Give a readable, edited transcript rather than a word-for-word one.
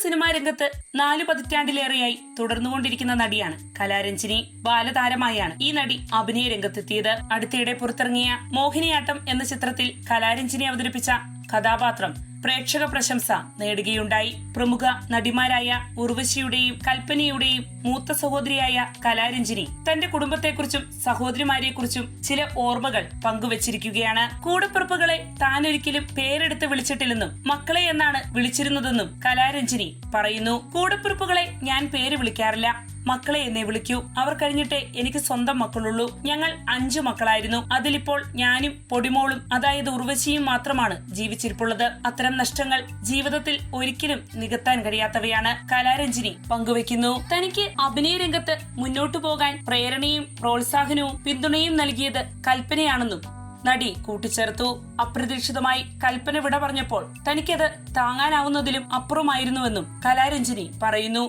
Cinema രംഗത്ത് 4 പതിറ്റാണ്ടിലേറെയായി തുടർന്നുകൊണ്ടിരിക്കുന്ന നടിയാണ് കലാരഞ്ജിനി. ബാലതാരമായാണ് ഈ നടി അഭിനയ രംഗത്തെത്തിയത്. അടുത്തിടെ പുറത്തിറങ്ങിയ മോഹിനിയാട്ടം എന്ന ചിത്രത്തിൽ കലാരഞ്ജിനി അവതരിപ്പിച്ച കഥാപാത്രം പ്രേക്ഷക പ്രശംസ നേടുകയുണ്ടായി. പ്രമുഖ നടിമാരായ ഉർവശിയുടെയും കൽപ്പനയുടെയും മൂത്ത സഹോദരിയായ കലാരഞ്ജിനി തന്റെ കുടുംബത്തെക്കുറിച്ചും സഹോദരിമാരെക്കുറിച്ചും ചില ഓർമ്മകൾ പങ്കുവച്ചിരിക്കുകയാണ്. കൂടപ്പിറപ്പുകളെ താനൊരിക്കലും പേരെടുത്ത് വിളിച്ചിട്ടില്ലെന്നും മക്കളെ എന്നാണ് വിളിച്ചിരുന്നതെന്നും കലാരഞ്ജിനി പറയുന്നു. കൂടപ്പിറപ്പുകളെ ഞാൻ പേര് വിളിക്കാറില്ല, മക്കളെ എന്നെ വിളിക്കൂ. അവർ കഴിഞ്ഞിട്ടേ എനിക്ക് സ്വന്തം മക്കളുള്ളൂ. ഞങ്ങൾ 5 മക്കളായിരുന്നു. അതിലിപ്പോൾ ഞാനും പൊടിമോളും, അതായത് ഉർവശിയും മാത്രമാണ് ജീവിച്ചിരിപ്പുള്ളത്. അത്തരം നഷ്ടങ്ങൾ ജീവിതത്തിൽ ഒരിക്കലും നികത്താൻ കഴിയാത്തവയാണ്. കലാരഞ്ജിനി പങ്കുവെക്കുന്നു. തനിക്ക് അഭിനയ രംഗത്ത് മുന്നോട്ടു പോകാൻ പ്രേരണയും പ്രോത്സാഹനവും പിന്തുണയും നൽകിയത് കൽപ്പനയാണെന്നും നടി കൂട്ടിച്ചേർത്തു. അപ്രതീക്ഷിതമായി കൽപ്പന വിട പറഞ്ഞപ്പോൾ തനിക്കത് താങ്ങാനാവുന്നതിലും അപ്പുറമായിരുന്നുവെന്നും കലാരഞ്ജിനി പറയുന്നു.